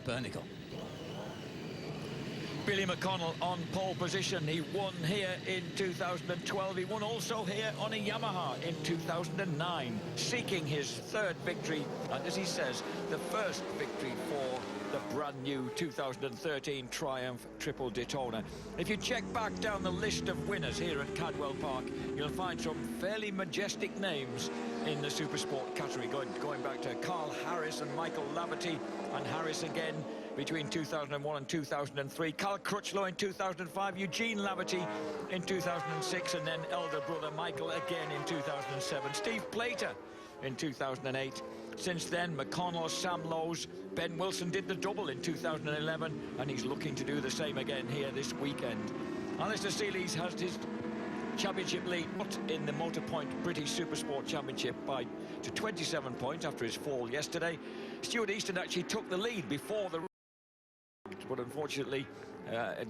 Bernicle. Billy McConnell on pole position. He won here in 2012. He won also here on a Yamaha in 2009, seeking his third victory, and as he says, the first victory for the brand new 2013 Triumph Triple Daytona. If you check back down the list of winners here at Cadwell Park, you'll find some fairly majestic names in the Supersport category, going back to Carl Harris and Michael Laverty, and Harris again between 2001 and 2003, Carl Crutchlow in 2005, Eugene Laverty in 2006, and then elder brother Michael again in 2007, Steve Plater in 2008. Since then, McConnell, Sam Lowes, Ben Wilson did the double in 2011, and he's looking to do the same again here this weekend. Alistair Seeley's has his championship lead not in the Motorpoint British Supersport Championship to 27 points after his fall yesterday. Stuart Easton actually took the lead before the, but unfortunately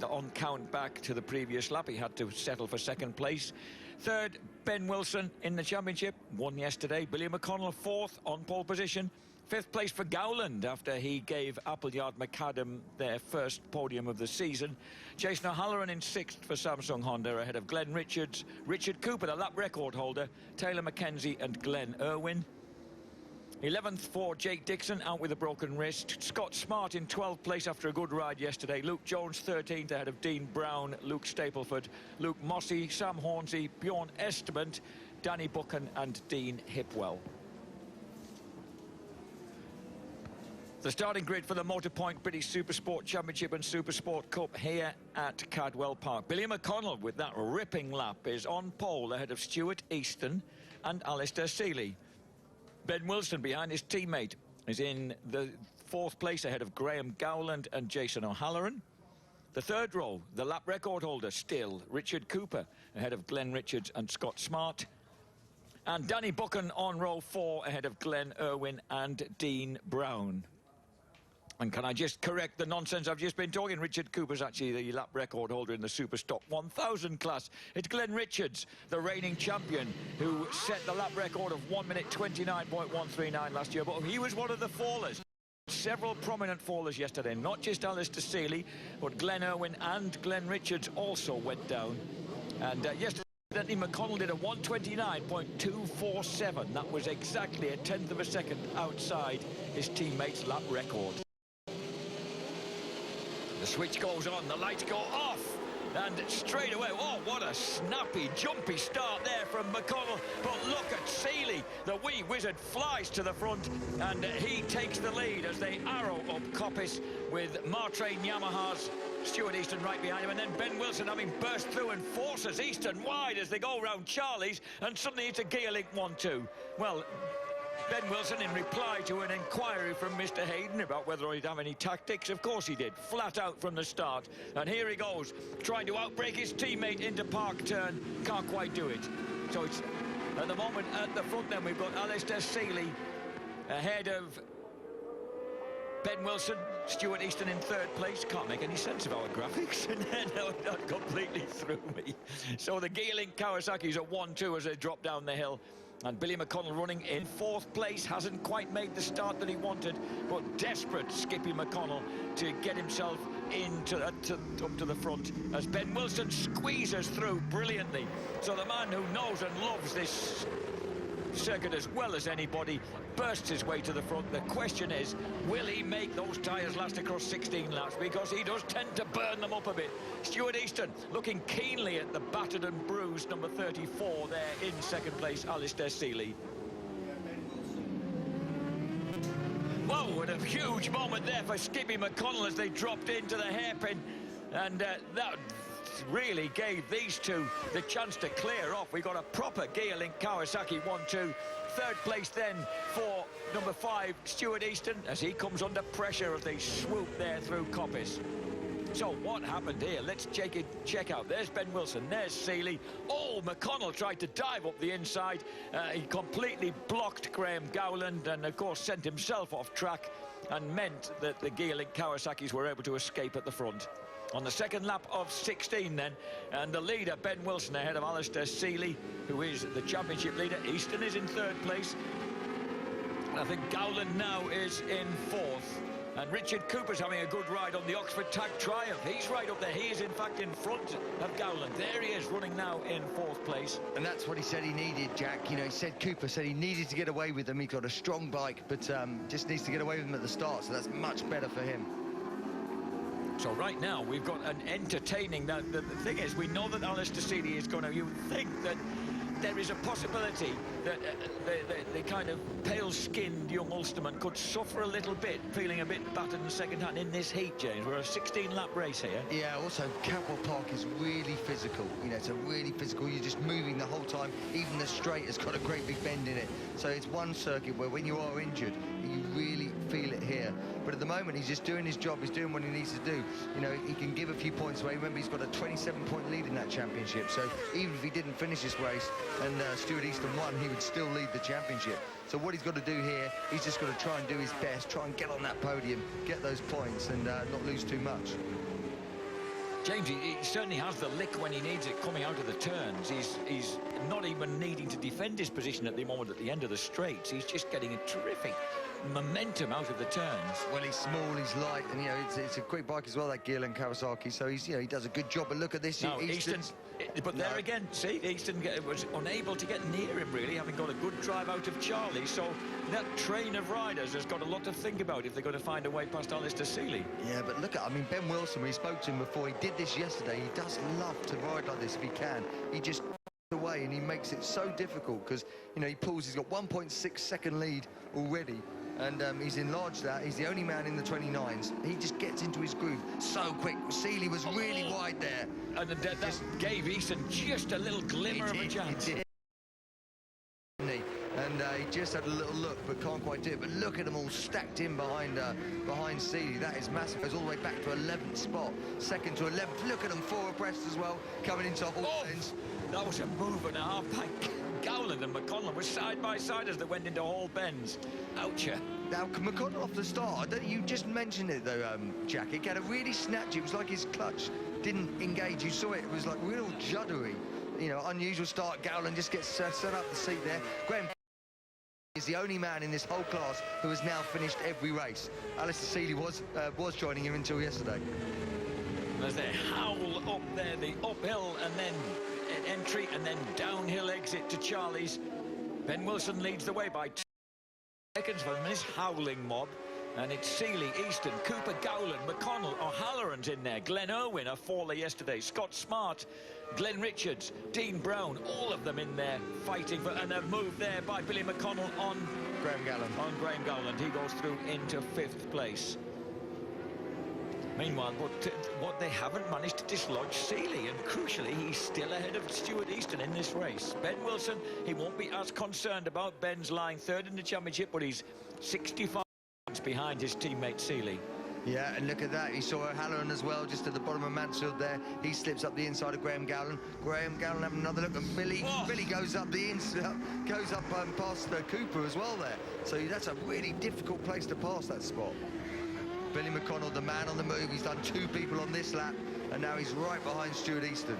on count back to the previous lap he had to settle for second place. Third, Ben Wilson in the championship, won yesterday. Billy McConnell fourth on pole position. Fifth place for Gowland after he gave Appleyard Macadam their first podium of the season. Jason O'Halloran in sixth for Samsung Honda, ahead of Glenn Richards, Richard Cooper, the lap record holder, Taylor Mackenzie and Glenn Irwin. 11th for Jake Dixon, out with a broken wrist. Scott Smart in 12th place after a good ride yesterday. Luke Jones 13th ahead of Dean Brown, Luke Stapleford, Luke Mossey, Sam Hornsey, Bjorn Estement, Danny Buchan and Dean Hipwell. The starting grid for the Motorpoint British Supersport Championship and Supersport Cup here at Cadwell Park. Billy McConnell with that ripping lap is on pole ahead of Stuart Easton and Alistair Seeley. Ben Wilson behind his teammate is in the fourth place ahead of Graham Gowland and Jason O'Halloran. The third row, the lap record holder still, Richard Cooper ahead of Glenn Richards and Scott Smart. And Danny Buchan on row 4 ahead of Glenn Irwin and Dean Brown. And can I just correct the nonsense I've just been talking? Richard Cooper's actually the lap record holder in the Superstock 1000 class. It's Glenn Richards, the reigning champion, who set the lap record of 1 minute 29.139 last year. But he was one of the fallers. Several prominent fallers yesterday, not just Alistair Seeley, but Glenn Irwin and Glenn Richards also went down. And yesterday, McConnell did a 129.247. That was exactly a tenth of a second outside his teammate's lap record. The switch goes on, the lights go off, and straight away, oh, what a snappy, jumpy start there from McConnell. But look at Seeley, the wee wizard flies to the front, and he takes the lead as they arrow up Coppice with Martrain Yamahas. Stuart Easton right behind him, and then Ben Wilson having burst through and forces Easton wide as they go round Charlie's, and suddenly it's a gear link 1-2. Well, Ben Wilson, in reply to an inquiry from Mr. Hayden about whether he'd have any tactics, of course he did, flat out from the start. And here he goes, trying to outbrake his teammate into park turn, can't quite do it. So it's, at the moment, at the front then, we've got Alistair Seeley ahead of Ben Wilson, Stuart Easton in third place. Can't make any sense of our graphics. No, not completely through me. So the Gearlink Kawasaki's at 1-2 as they drop down the hill. And Billy McConnell running in fourth place, hasn't quite made the start that he wanted, but desperate Skippy McConnell to get himself into up to the front as Ben Wilson squeezes through brilliantly. So the man who knows and loves this circuit as well as anybody bursts his way to the front. The question is, will he make those tyres last across 16 laps? Because he does tend to burn them up a bit. Stuart Easton looking keenly at the battered and bruised number 34 there in second place, Alistair Seeley. Whoa, what a huge moment there for Skippy McConnell as they dropped into the hairpin, and that really gave these two the chance to clear off. We got a proper Gearlink Kawasaki 1-2. Third place then for number 5, Stuart Easton, as he comes under pressure as they swoop there through Coppice. So what happened here? Let's check out. There's Ben Wilson, there's Seeley. Oh, McConnell tried to dive up the inside. He completely blocked Graham Gowland and, of course, sent himself off track and meant that the Gearlink Kawasaki's were able to escape at the front. On the second lap of 16 then, and the leader, Ben Wilson, ahead of Alistair Seeley, who is the championship leader. Easton is in third place. And I think Gowland now is in fourth. And Richard Cooper's having a good ride on the Oxford Tag Triumph. He's right up there. He is, in fact, in front of Gowland. There he is, running now in 4th place. And that's what he said he needed, Jack. You know, Cooper said he needed to get away with them. He got a strong bike, but just needs to get away with them at the start, so that's much better for him. So right now, we've got an entertaining... Now, the thing is, we know that Alistair Seeley is going to... You would think that there is a possibility that the kind of pale-skinned young Ulsterman could suffer a little bit, feeling a bit battered in the second hand in this heat, James. We're a 16-lap race here. Yeah, also, Cadwell Park is really physical. You know, it's a really physical... You're just moving the whole time. Even the straight has got a great big bend in it. So it's one circuit where when you are injured, you really feel it here. But at the moment, he's just doing his job. He's doing what he needs to do. You know, he can give a few points away. Remember, he's got a 27-point lead in that championship. So even if he didn't finish this race and Stuart Easton won, he would still lead the championship. So what he's got to do here, he's just got to try and do his best, try and get on that podium, get those points, and not lose too much. James, he certainly has the lick when he needs it coming out of the turns. He's not even needing to defend his position at the moment at the end of the straights. He's just getting a terrific momentum out of the turns. Well, he's small, he's light, and you know it's a great bike as well, that Gillen Kawasaki. So he's, you know, he does a good job. But look at this, no, but there again, see, Easton was unable to get near him really, having got a good drive out of Charlie. So that train of riders has got a lot to think about if they're going to find a way past Alistair Seeley. Yeah, but look at, I mean, Ben Wilson, we spoke to him before. He did this yesterday. He does love to ride like this if he can. He just away and he makes it so difficult because, you know, he's got 1.6 second lead already. And he's enlarged that. He's the only man in the 29s. He just gets into his groove so quick. Seeley was really wide there. And that gave Easton just a little glimmer of a chance. It did. And he just had a little look, but can't quite do it. But look at them all stacked in behind Seeley. That is massive. Goes all the way back to 11th spot. Second to 11th. Look at them, 4 abreast as well, coming into Hall Bends. That was a move and a half by Gowland and McConnell were side by side as they went into Hall Bends. Oucha. Now, McConnell off the start, you just mentioned it though, Jack. It got a really snatchy. It was like his clutch didn't engage. You saw it. It was like real juddery. You know, unusual start. Gowland just gets set up the seat there. Graham is the only man in this whole class who has now finished every race. Alistair Seeley was joining him until yesterday. As they howl up there, the uphill and then entry and then downhill exit to Charlie's. Ben Wilson leads the way by 2 seconds from this howling mob. And it's Seeley, Easton, Cooper, Gowland, McConnell, O'Halloran's in there. Glenn Irwin, a faller yesterday. Scott Smart, Glenn Richards, Dean Brown, all of them in there fighting for, and a move there by Billy McConnell on Graham Gowland. He goes through into 5th place. Meanwhile, what they haven't managed to dislodge Seeley, and crucially, he's still ahead of Stuart Easton in this race. Ben Wilson, he won't be as concerned about. Ben's lying 3rd in the championship, but he's 65 points behind his teammate Seeley. Yeah, and look at that. He saw O'Halloran as well, just at the bottom of Mansfield there. He slips up the inside of Graham Gowland. Graham Gowland having another look, and Billy goes up the inside, goes up past Cooper as well there. So that's a really difficult place to pass that spot. Billy McConnell, the man on the move. He's done 2 people on this lap, and now he's right behind Stuart Easton.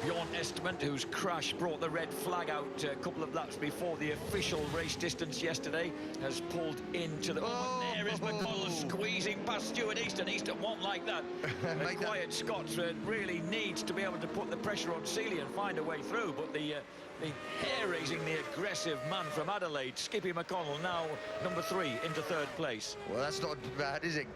Bjorn Esterman, whose crash brought the red flag out a couple of laps before the official race distance yesterday, has pulled into the... Oh, and there is McConnell squeezing past Stuart Easton. Easton won't like that. Quiet Scots really needs to be able to put the pressure on Seeley and find a way through, but the hair-raising, the aggressive man from Adelaide, Skippy McConnell, now number 3 into 3rd place. Well, that's not bad, is it?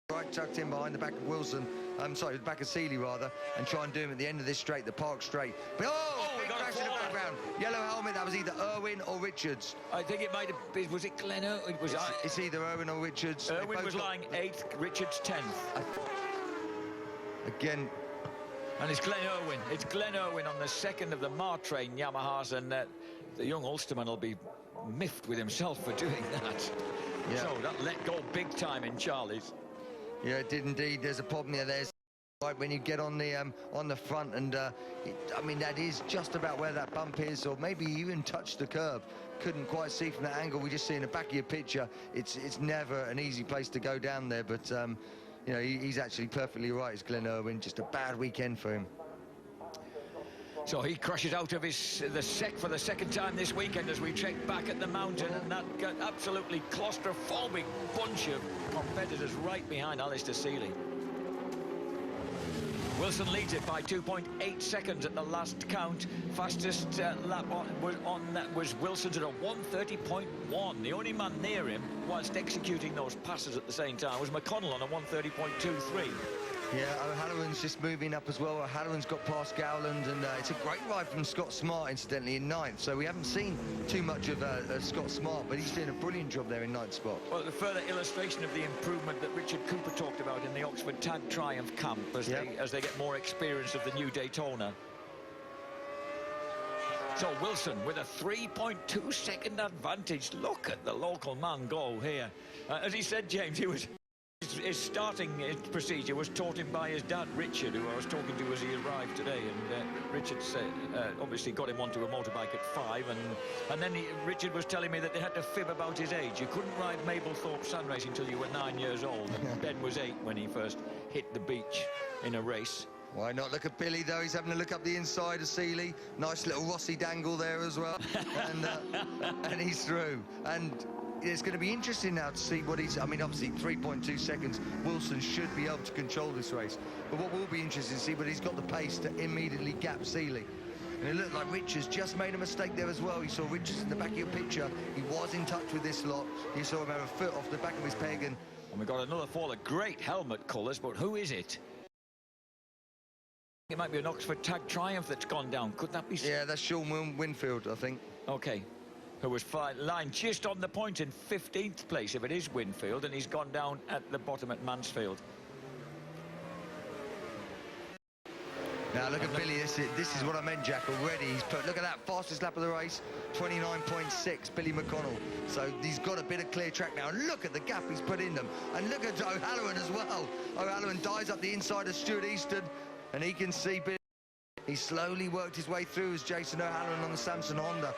Right, tucked in behind the back of Wilson, the back of Seeley rather, and try and do him at the end of this straight, the Park straight. But big crash in the background. Yellow helmet, that was either Irwin or Richards. I think it might have been, was it Glenn Irwin? It's either Irwin or Richards. Irwin was lying 8th, Richards 10th. Again. And it's Glenn Irwin. It's Glenn Irwin on the 2nd of the Martrain Yamahas, and the young Ulsterman will be miffed with himself for doing that. Yeah. So that let go big time in Charlie's. Yeah, it did indeed. There's a problem here. There's right when you get on the front, and I mean that is just about where that bump is, or maybe you even touched the curb. Couldn't quite see from that angle. We just see in the back of your picture. It's never an easy place to go down there, but you know, he's actually perfectly right. It's Glenn Irwin. Just a bad weekend for him. So he crashes out of the sec for the second time this weekend as we check back at the mountain, and that got absolutely claustrophobic bunch of competitors right behind Alistair Seeley. Wilson leads it by 2.8 seconds at the last count. Fastest lap was Wilson's at a 1:30.1. The only man near him, whilst executing those passes at the same time, was McConnell on a 1:30.23. Yeah, O'Halloran's just moving up as well. O'Halloran's got past Gowland, and it's a great ride from Scott Smart, incidentally, in 9th. So we haven't seen too much of Scott Smart, but he's doing a brilliant job there in 9th spot. Well, the further illustration of the improvement that Richard Cooper talked about in the Oxford Tag Triumph camp as they get more experience of the new Daytona. So Wilson with a 3.2 second advantage. Look at the local man go here. As he said, James, his starting procedure was taught him by his dad, Richard, who I was talking to as he arrived today. And Richard said, obviously got him onto a motorbike at 5. And then Richard was telling me that they had to fib about his age. You couldn't ride Mablethorpe Sand Racing until you were 9 years old. Ben was 8 when he first hit the beach in a race. Why not? Look at Billy, though. He's having a look up the inside of Seeley. Nice little Rossi dangle there as well. And he's through. And it's going to be interesting now to see what he's... I mean, obviously, 3.2 seconds. Wilson should be able to control this race. But what will be interesting to see, but he's got the pace to immediately gap Seeley. And it looked like Richards just made a mistake there as well. You saw Richards in the back of your picture. He was in touch with this lot. You saw him have a foot off the back of his peg. And we've got another fall of great helmet colours, but who is it? It might be an Oxford Tag Triumph that's gone down. Could that be? Yeah, that's Sean Winfield, I think. Okay. Who was lying just on the point in 15th place if it is Winfield, and he's gone down at the bottom at Mansfield. Now look at Billy, this is what I meant, Jack, already. He's put, look at that, fastest lap of the race, 29.6, Billy McConnell. So he's got a bit of clear track now, and look at the gap he's put in them. And look at O'Halloran as well. O'Halloran dives up the inside of Stuart Easton, and he can see Billy. He slowly worked his way through as Jason O'Halloran on the Samson Honda.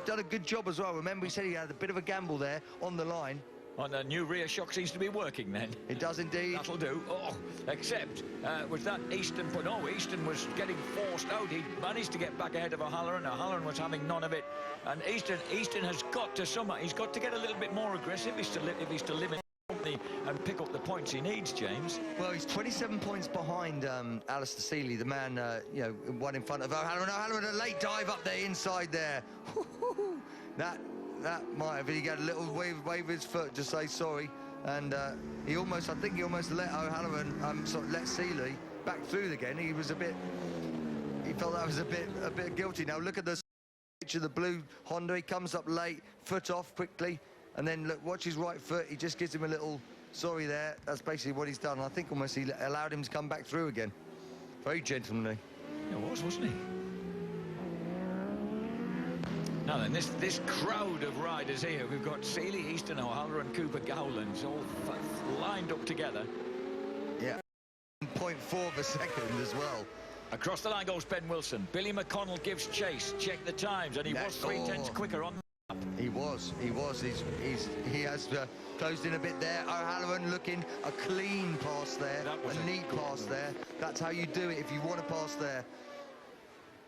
Done a good job as well. Remember, he said he had a bit of a gamble there on the line. And the new rear shock seems to be working then. It does indeed. That'll do. Oh, except, was that Easton? But no, Easton was getting forced out. He managed to get back ahead of O'Halloran. O'Halloran was having none of it. And Easton has got to he's got to get a little bit more aggressive if he's to live in company and pick up the points he needs, James. Well, he's 27 points behind Alistair Seeley, the man, you know, one in front of O'Halloran. O'Halloran, a late dive up there, inside there. That might have, he got a little wave of his foot to say sorry, and I think he almost let O'Halloran, let Seeley back through again. He felt that was a bit guilty. Now look at the picture of the blue Honda. He comes up late, foot off quickly, and then look, watch his right foot. He just gives him a little sorry there. That's basically what he's done. I think almost he allowed him to come back through again. Very gentlemanly. It was, wasn't he? Now then, this crowd of riders here, we've got Seeley, Easton, O'Halloran, Cooper, Gowlands, all lined up together. Yeah, 0.4 of a second as well. Across the line goes Ben Wilson. Billy McConnell gives chase. Check the times, and he was 3/10 quicker on the lap. He was. He has closed in a bit there. O'Halloran looking a clean pass there, a neat pass there. That's how you do it if you want to pass there.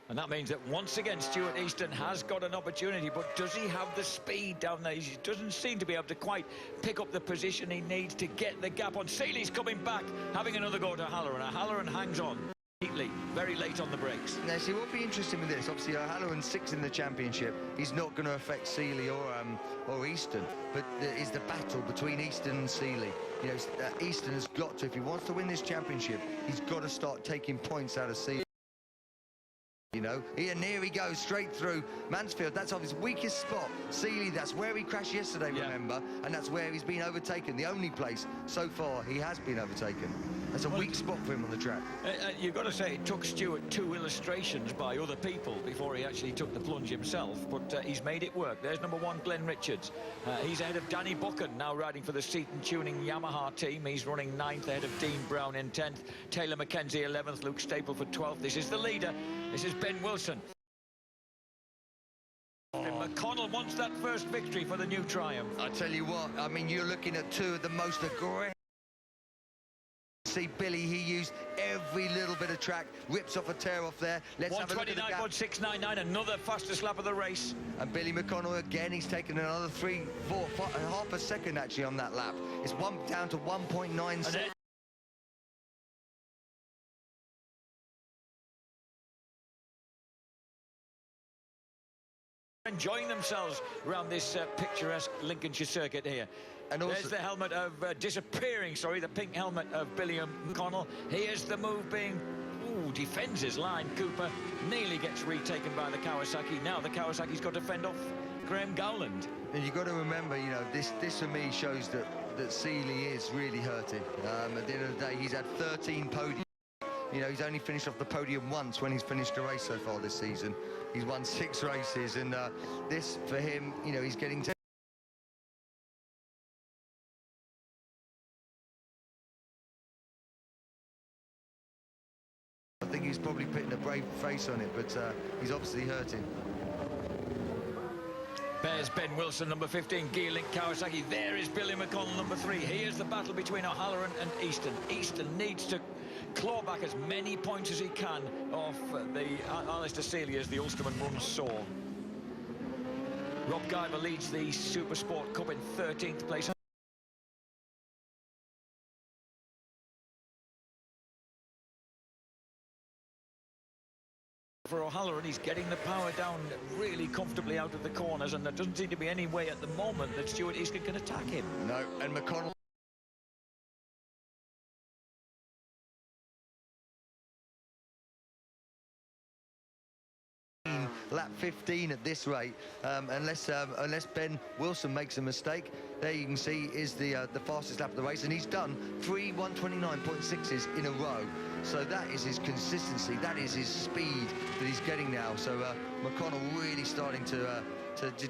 And that means that once again Stuart Easton has got an opportunity, but does he have the speed down there? He doesn't seem to be able to quite pick up the position he needs to get the gap on. Seeley's coming back, having another go to O'Halloran. O'Halloran hangs on neatly, very late on the brakes. Now, see, what will be interesting with this, obviously O'Halloran's 6th in the championship. He's not going to affect Seeley or Easton, but is the battle between Easton and Seeley. You know, Easton has got to, if he wants to win this championship, he's got to start taking points out of Seeley. You know, and here he goes straight through Mansfield. That's off his weakest spot. Seeley, that's where he crashed yesterday, remember, and that's where he's been overtaken. The only place so far he has been overtaken. That's a weak spot for him on the track. You've got to say it took Stuart 2 illustrations by other people before he actually took the plunge himself, but he's made it work. There's number 1, Glenn Richards. He's ahead of Danny Buchan, now riding for the Seaton Tuning Yamaha team. He's running 9th ahead of Dean Brown in 10th. Taylor McKenzie 11th, Luke Staple for 12th. This is the leader. This is Ben Wilson. And McConnell wants that first victory for the new Triumph. I tell you what, I mean, you're looking at 2 of the most aggressive see Billy, he used every little bit of track, rips off a tear off there. Let's have a look at the gap. 129.699, another fastest lap of the race. And Billy McConnell again, he's taken another 3, 4, 5, half a second actually on that lap. It's down to 1.96. Enjoying themselves around this picturesque Lincolnshire circuit here. And also, there's the helmet of the pink helmet of Billy McConnell. Here's the move being, defends his line. Cooper nearly gets retaken by the Kawasaki. Now the Kawasaki's got to fend off Graham Gowland. And you've got to remember, you know, this for me shows that Seeley is really hurting. At the end of the day, he's had 13 podiums. You know, he's only finished off the podium once when he's finished a race so far this season. He's won 6 races, and this, for him, you know, he's getting... I think he's probably putting a brave face on it, but he's obviously hurting. There's Ben Wilson, number 15, Gearlink Kawasaki. There is Billy McConnell, number 3. Here's the battle between O'Halloran and Easton. Easton needs to claw back as many points as he can off the Alistair Seeley as the Ulsterman runs sore. Rob Guyver leads the Supersport Cup in 13th place. For O'Halloran, he's getting the power down really comfortably out of the corners, and there doesn't seem to be any way at the moment that Stuart Easton can attack him. No, and McConnell... lap 15 at this rate, unless Ben Wilson makes a mistake. There you can see is the fastest lap of the race, and he's done 3 129.6s in a row. So that is his consistency, that is his speed that he's getting now. So McConnell really starting to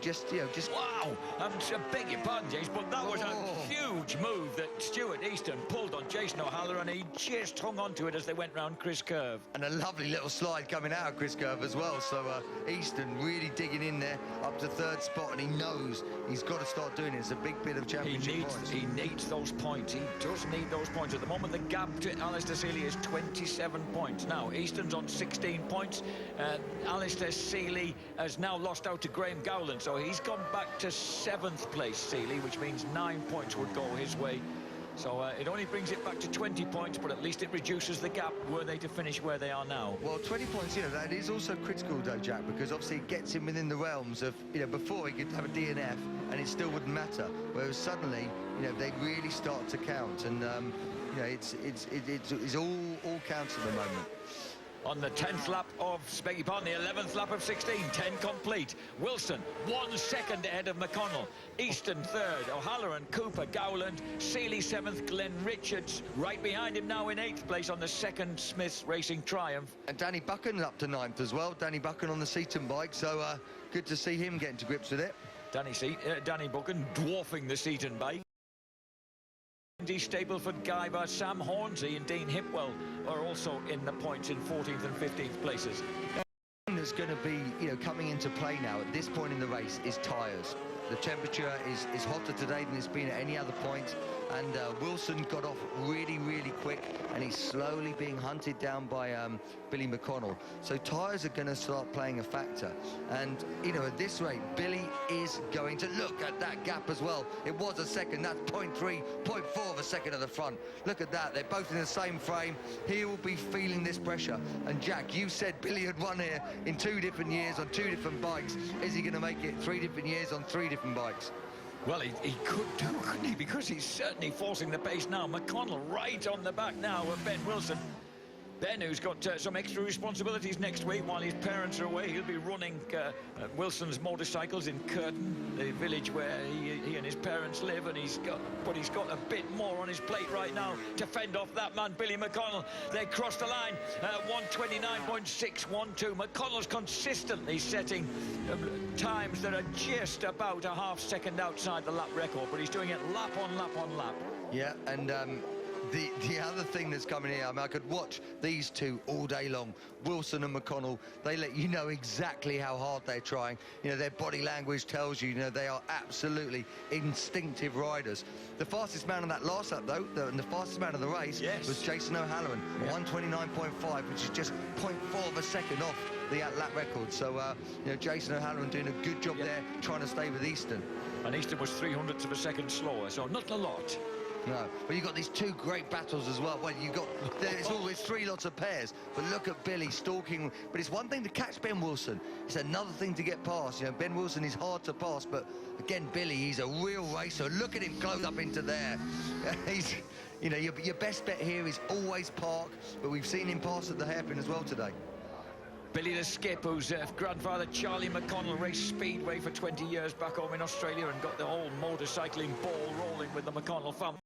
just, you know, just... Wow! I beg your pardon, Jace, but that was a huge move that Stuart Easton pulled on Jason O'Halloran, and he just hung on to it as they went round Chris Curve. And a lovely little slide coming out of Chris Curve as well. So Easton really digging in there up to 3rd spot, and he knows he's got to start doing it. It's a big bit of championship points. He needs those points. He does need those points. At the moment, the gap to Alistair Seeley is 27 points. Now, Easton's on 16 points. Alistair Seeley has now lost out to Graham Gowland, so he's gone back to 7th place, Seeley, which means 9 points would go his way. So it only brings it back to 20 points, but at least it reduces the gap were they to finish where they are now. Well, 20 points, you know, that is also critical, though, Jack, because obviously it gets him within the realms of, you know, before he could have a DNF and it still wouldn't matter, whereas suddenly, you know, they really start to count, and you know, it's all counts at the moment. On the 10th lap of, the 11th lap of 16, 10 complete. Wilson, 1 second ahead of McConnell. Easton 3rd, O'Halloran, Cooper, Gowland, Seeley 7th, Glenn Richards right behind him now in 8th place on the 2nd Smiths Racing Triumph. And Danny Buchan up to 9th as well. Danny Buchan on the Seaton bike, so good to see him getting to grips with it. Danny Buchan dwarfing the Seaton bike. Andy Stapleford, Guyver, Sam Hornsey and Dean Hipwell are also in the points in 14th and 15th places. That's going to be, you know, coming into play now at this point in the race is tyres. The temperature is hotter today than it's been at any other point, and Wilson got off really, really quick, and he's slowly being hunted down by Billy McConnell. So tyres are going to start playing a factor, and, you know, at this rate, Billy is going to look at that gap as well. It was a second, that's 0.3, 0.4 of a second at the front. Look at that, they're both in the same frame. He will be feeling this pressure, and Jack, you said Billy had won here in 2 different years on 2 different bikes. Is he going to make it 3 different years on 3 different bikes? Well, he could do, couldn't he? Because he's certainly forcing the pace now. McConnell right on the back now of Ben Wilson. Ben, who's got some extra responsibilities next week while his parents are away. He'll be running Wilson's motorcycles in Curtin, the village where he and his parents live, and he's got a bit more on his plate right now to fend off that man, Billy McConnell. They crossed the line, 129.612. McConnell's consistently setting times that are just about a half second outside the lap record, but he's doing it lap on lap on lap. Yeah, and the other thing that's coming here, I mean, I could watch these two all day long, Wilson and McConnell. They let you know exactly how hard they're trying. You know, their body language tells you, you know, they are absolutely instinctive riders. The fastest man on that last lap, though, and the fastest man of the race was Jason O'Halloran, 1:29.5, which is just 0.4 of a second off the lap record. So, you know, Jason O'Halloran doing a good job there, trying to stay with Easton. And Easton was 0.03 of a second slower, so not a lot. No, but you've got these two great battles as well. Well, you've got, it's always three lots of pairs, but look at Billy stalking. But it's one thing to catch Ben Wilson. It's another thing to get past. You know, Ben Wilson is hard to pass, but again, Billy, he's a real racer. Look at him close up into there. He's, you know, your best bet here is always park, but we've seen him pass at the hairpin as well today. Billy the skip, whose grandfather Charlie McConnell raced Speedway for 20 years back home in Australia and got the whole motorcycling ball rolling with the McConnell family.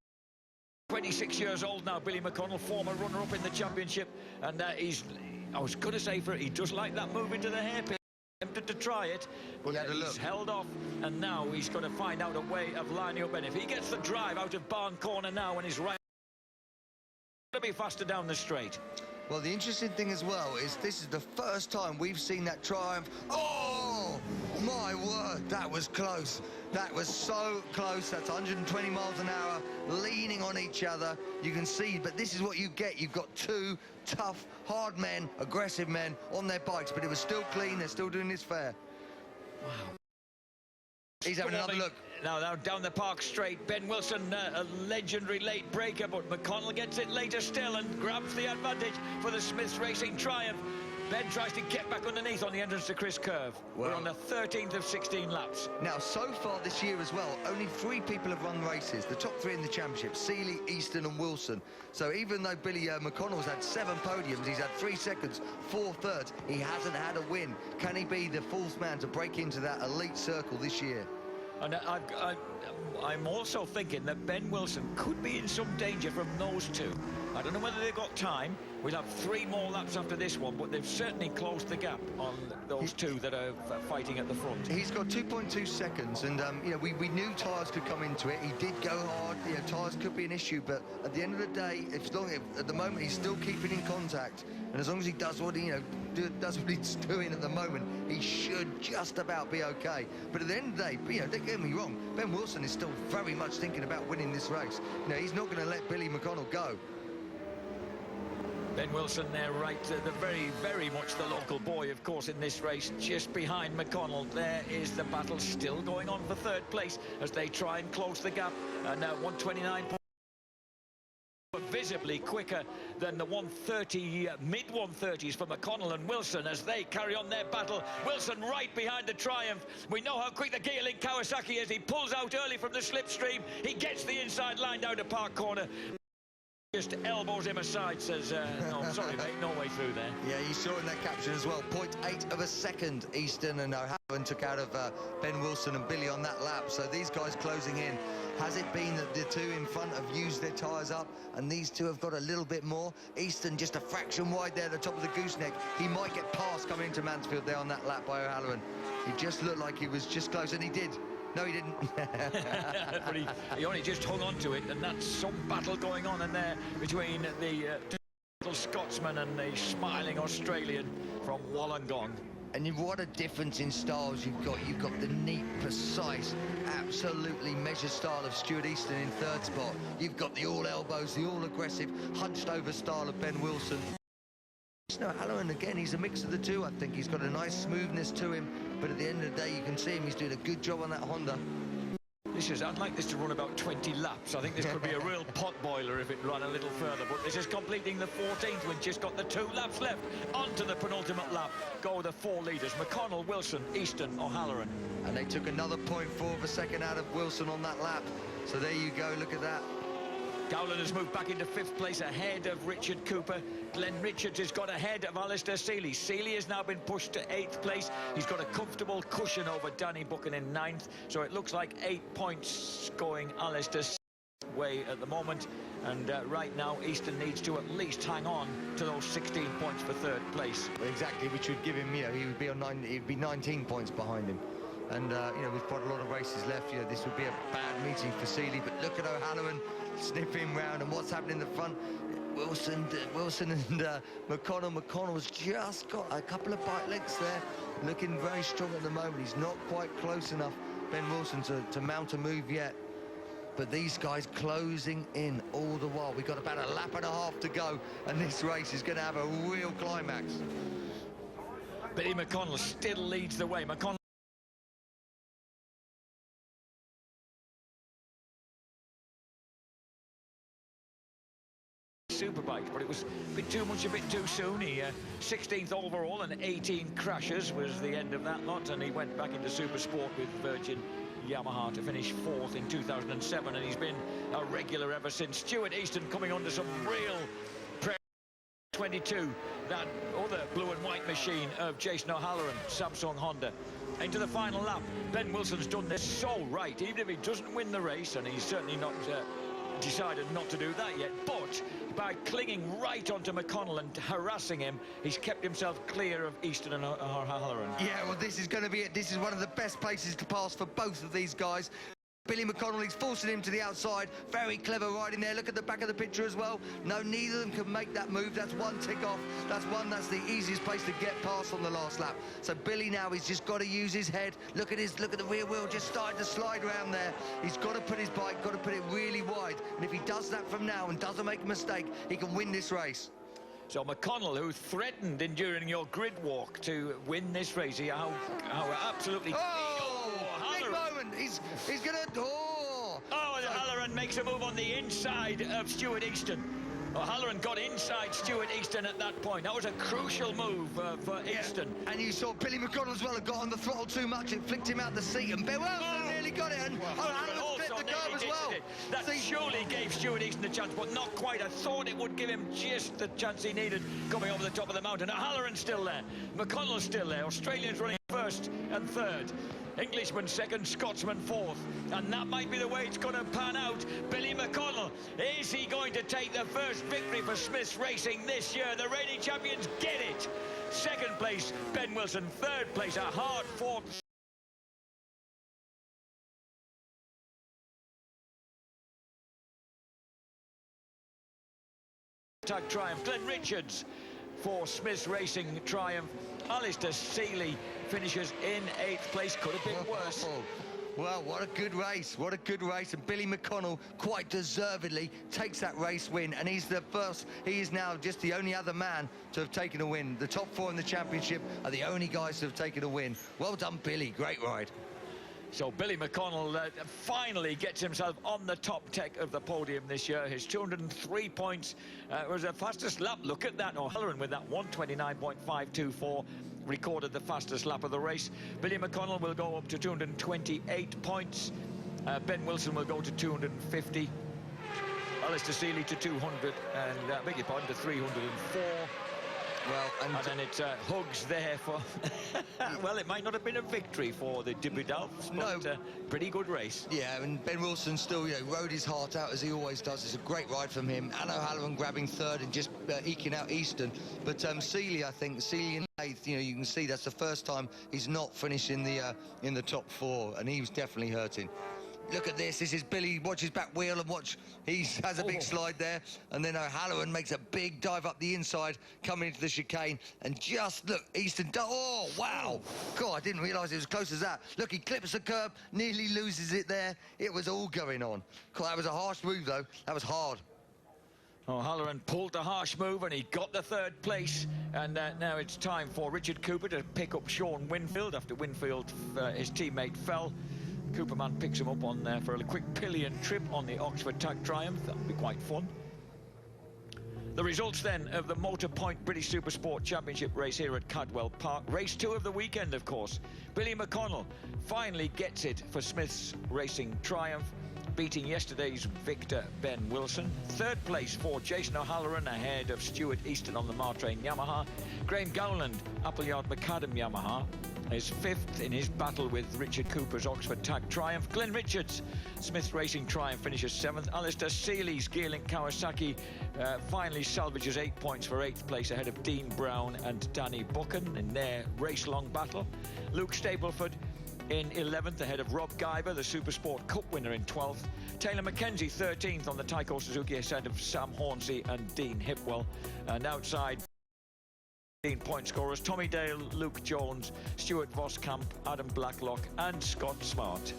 26 years old now, Billy McConnell, former runner-up in the championship, and I was going to say he does like that move into the hairpin. Tempted to try it, but he's held off, and now he's going to find out a way of lining up. And if he gets the drive out of Barn Corner now and he's right, to be faster down the straight. Well, the interesting thing as well is this is the first time we've seen that triumph. Oh, my word, that was close. That was so close. That's 120 miles an hour, leaning on each other. You can see, but this is what you get. You've got two tough, hard men, aggressive men on their bikes, but it was still clean. They're still doing this fair. Wow. He's having another look. Now down the park straight, Ben Wilson, a legendary late breaker, but McConnell gets it later still and grabs the advantage for the Smiths Racing triumph. Ben tries to get back underneath on the entrance to Chris Curve. We're on the 13th of 16 laps. Now, so far this year as well, only 3 people have run races. The top 3 in the championship, Seeley, Easton and Wilson. So even though Billy McConnell's had 7 podiums, he's had 3 seconds, 4 thirds, he hasn't had a win. Can he be the 4th man to break into that elite circle this year? And I'm also thinking that Ben Wilson could be in some danger from those two. I don't know whether they've got time. We'll have 3 more laps after this one, but they've certainly closed the gap on those two that are fighting at the front. He's got 2.2 seconds, and you know, we knew tyres could come into it. He did go hard. You know, tyres could be an issue, but at the end of the day, at the moment he's still keeping in contact, and as long as he does what he, does what he's doing at the moment, he should just about be okay. But at the end of the day, don't get me wrong, Ben Wilson is still very much thinking about winning this race. You know, he's not going to let Billy McConnell go. Ben Wilson there, right, the very, very much the local boy, of course, in this race, just behind McConnell. There is the battle still going on for 3rd place as they try and close the gap. And 129. Visibly quicker than the 130, mid-130s for McConnell and Wilson as they carry on their battle. Wilson right behind the triumph. We know how quick the Gearlink Kawasaki is. He pulls out early from the slipstream. He gets the inside line down to Park Corner. Just elbows him aside, says, no, sorry, mate, no way through there. Yeah, you saw in that caption as well. 0.8 of a second, Easton and O'Halloran took out of Ben Wilson and Billy on that lap. So these guys closing in. Has it been that the 2 in front have used their tyres up and these 2 have got a little bit more? Easton just a fraction wide there at the top of the gooseneck. He might get past coming into Mansfield there on that lap by O'Halloran. He just looked like he was just close, and he did. No, he didn't. But he only just hung on to it, and that's some battle going on in there between the little Scotsman and the smiling Australian from Wollongong. And what a difference in styles you've got. You've got the neat, precise, absolutely measured style of Stuart Easton in 3rd spot. You've got the all elbows, the all aggressive, hunched over style of Ben Wilson. No, O'Halloran again, he's a mix of the 2. I think he's got a nice smoothness to him, but at the end of the day, you can see him, he's doing a good job on that Honda. I'd like this to run about 20 laps. I think this could be a real pot boiler if it ran a little further, but this is completing the 14th. We've just got the 2 laps left. On to the penultimate lap. Go the 4 leaders, McConnell, Wilson, Easton, O'Halloran. And they took another 0.4 of a second out of Wilson on that lap. So there you go, look at that. Gowland has moved back into 5th place ahead of Richard Cooper. Glenn Richards has got ahead of Alistair Seeley. Seeley has now been pushed to 8th place. He's got a comfortable cushion over Danny Buchan in 9th. So it looks like 8 points going Alistair's way at the moment. And right now, Easton needs to at least hang on to those 16 points for 3rd place. Exactly, which would give him, he would be on he'd be 19 points behind him. And, you know, with quite a lot of races left, you know, this would be a bad meeting for Seeley. But look at O'Halloran sniffing round and what's happening in the front. Wilson and McConnell. McConnell's just got a couple of bike lengths there, looking very strong at the moment. He's not quite close enough, Ben Wilson, to mount a move yet. But these guys closing in all the while. We've got about a lap and a half to go, and this race is going to have a real climax. Billy McConnell still leads the way. McConnell Superbike, but it was a bit too much, a bit too soon. He 16th overall and 18 crashes was the end of that lot, and he went back into Supersport with Virgin Yamaha to finish 4th in 2007, and he's been a regular ever since. Stuart Easton coming under some real pressure. 22, that other blue and white machine of Jason O'Halloran, Samsung Honda. Into the final lap. Ben Wilson's done this so right, even if he doesn't win the race, and he's certainly not decided not to do that yet, but by clinging right onto McConnell and harassing him, he's kept himself clear of Easton and O'Halloran. Yeah, well, this is going to be it. This is one of the best places to pass for both of these guys. Billy McConnell, he's forcing him to the outside. Very clever riding there. Look at the back of the picture as well. No, neither of them can make that move. That's one tick off. That's the easiest place to get past on the last lap. So Billy now, he's just got to use his head. Look at the rear wheel just starting to slide around there. He's got to put his bike, got to put it really wide. And if he does that from now and doesn't make a mistake, he can win this race. So McConnell, who threatened during your grid walk to win this race, how absolutely... Big moment. He's gonna... Oh, O'Halloran makes a move on the inside of Stuart Easton. O'Halloran got inside Stuart Easton at that point. That was a crucial move for Easton. And you saw Billy McConnell as well had got on the throttle too much. It flicked him out the seat, and Ben Wilson nearly got it. And O'Halloran flipped the curve as well. That surely gave Stuart Easton a chance, but not quite. I thought it would give him just the chance he needed coming over the top of the mountain. O'Halloran's still there. McConnell's still there. Australians running first and third. Englishman second, Scotsman fourth, and that might be the way it's going to pan out. Billy McConnell, is he going to take the first victory for Smith's Racing this year? The reigning champions get it. Second place, Ben Wilson. Third place, a hard-fought tag triumph. Glenn Richards for Smith's Racing triumph. Alistair Seeley finishes in 8th place. Could have been worse. Well, what a good race. What a good race. And Billy McConnell, quite deservedly, takes that race win. And he's the first. He is now just the only other man to have taken a win. The top 4 in the championship are the only guys to have taken a win. Well done, Billy. Great ride. So Billy McConnell finally gets himself on the top 10 of the podium this year. His 203 points was the fastest lap. Look at that. O'Halloran with that 129.524 recorded the fastest lap of the race. Billy McConnell will go up to 228 points. Ben Wilson will go to 250. Alistair Seeley to 200, and beg your pardon, to 304. Well, and then it's hugs there for... well, it might not have been a victory for the Dibidalfs, but pretty good race. Yeah, and Ben Wilson still, rode his heart out, as he always does. It's a great ride from him. And O'Halloran grabbing third and just eking out Easton. But Seeley, I think, Seeley in 8th, you can see that's the first time he's not finished in the top 4, and he was definitely hurting. Look at this. This is Billy. Watch his back wheel and watch. He has a big slide there. And then O'Halloran makes a big dive up the inside, coming into the chicane. And just look, Easton. Oh, wow. God, I didn't realise it was as close as that. Look, he clips the curb, nearly loses it there. It was all going on. God, that was a harsh move, though. That was hard. O'Halloran pulled the harsh move and he got the 3rd place. And now it's time for Richard Cooper to pick up Sean Winfield after Winfield, his teammate, fell. Cooperman picks him up on there for a quick pillion trip on the Oxford Tag Triumph. That'll be quite fun. The results then of the Motor Point British Supersport Championship race here at Cadwell Park. Race 2 of the weekend, of course. Billy McConnell finally gets it for Smith's Racing triumph, beating yesterday's victor Ben Wilson. 3rd place for Jason O'Halloran ahead of Stuart Easton on the Martrain Yamaha. Graham Gowland, Appleyard Macadam Yamaha, is 5th in his battle with Richard Cooper's Oxford Tag Triumph. Glenn Richards, Smith Racing Triumph, finishes 7th. Alistair Seeley's Gearlink Kawasaki finally salvages 8 points for 8th place ahead of Dean Brown and Danny Buchan in their race-long battle. Luke Stapleford in 11th, ahead of Rob Guyver, the Supersport Cup winner, in 12th. Taylor McKenzie 13th on the Tyco Suzuki, ahead of Sam Hornsey and Dean Hipwell. And outside, point scorers: Tommy Dale, Luke Jones, Stuart Voskamp, Adam Blacklock and Scott Smart.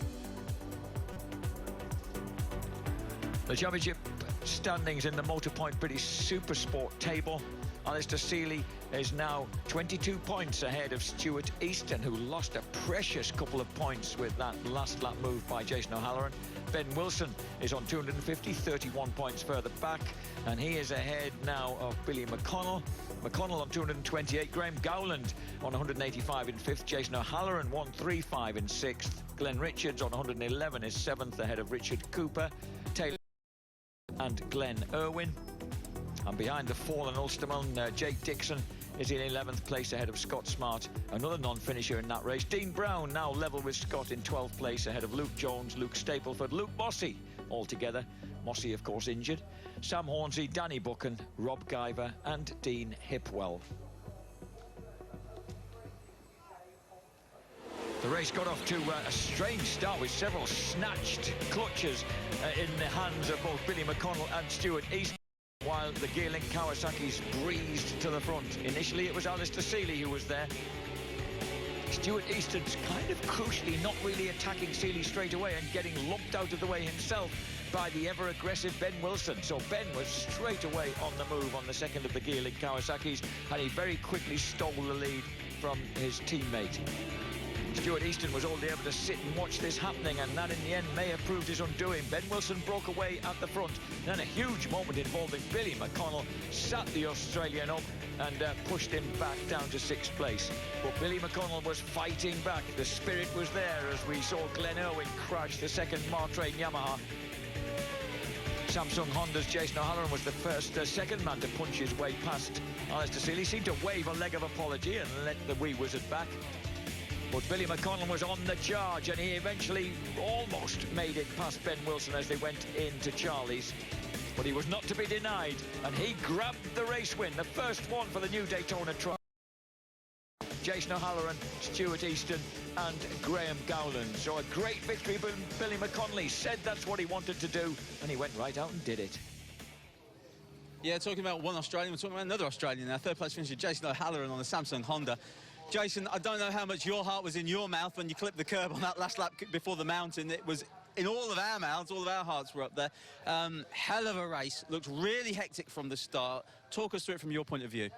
The championship standings in the Motorpoint British Supersport table. Alistair Seeley is now 22 points ahead of Stuart Easton, who lost a precious couple of points with that last lap move by Jason O'Halloran. Ben Wilson is on 250, 31 points further back, and he is ahead now of Billy McConnell. McConnell on 228, Graham Gowland on 185 in 5th, Jason O'Halloran 135 in 6th, Glenn Richards on 111 is 7th, ahead of Richard Cooper, Taylor and Glenn Irwin. And behind the fallen Ulsterman, Jake Dixon is in 11th place ahead of Scott Smart, another non-finisher in that race. Dean Brown now level with Scott in 12th place ahead of Luke Jones, Luke Stapleford, Luke Mossey altogether. Mossey, of course, injured. Sam Hornsey, Danny Buchan, Rob Guyver and Dean Hipwell. The race got off to a strange start with several snatched clutches in the hands of both Billy McConnell and Stuart Easton, while the Gearlink Kawasaki's breezed to the front. Initially, it was Alistair Seeley who was there. Stuart Easton's kind of crucially not really attacking Seeley straight away and getting lumped out of the way himself by the ever-aggressive Ben Wilson. So Ben was straight away on the move on the second of the Gearlink Kawasaki's, and he very quickly stole the lead from his teammate. Stuart Easton was only able to sit and watch this happening, and that in the end may have proved his undoing. Ben Wilson broke away at the front. Then a huge moment involving Billy McConnell sat the Australian up and pushed him back down to 6th place. But Billy McConnell was fighting back. The spirit was there as we saw Glenn Irwin crash the second Martrain Yamaha. Samsung Honda's Jason O'Halloran was the second man to punch his way past Alistair Seeley. Seemed to wave a leg of apology and let the wee wizard back. But Billy McConnell was on the charge, and he eventually almost made it past Ben Wilson as they went into Charlie's. But he was not to be denied, and he grabbed the race win, the first one for the new Daytona Trial. Jason O'Halloran, Stuart Easton and Graham Gowland. So a great victory for Billy McConnell. He said that's what he wanted to do, and he went right out and did it. Yeah, talking about one Australian, we're talking about another Australian now. Third place finisher Jason O'Halloran on the Samsung Honda. Jason, I don't know how much your heart was in your mouth when you clipped the curb on that last lap before the mountain. It was in all of our mouths, all of our hearts were up there. Hell of a race. Looked really hectic from the start. Talk us through it from your point of view.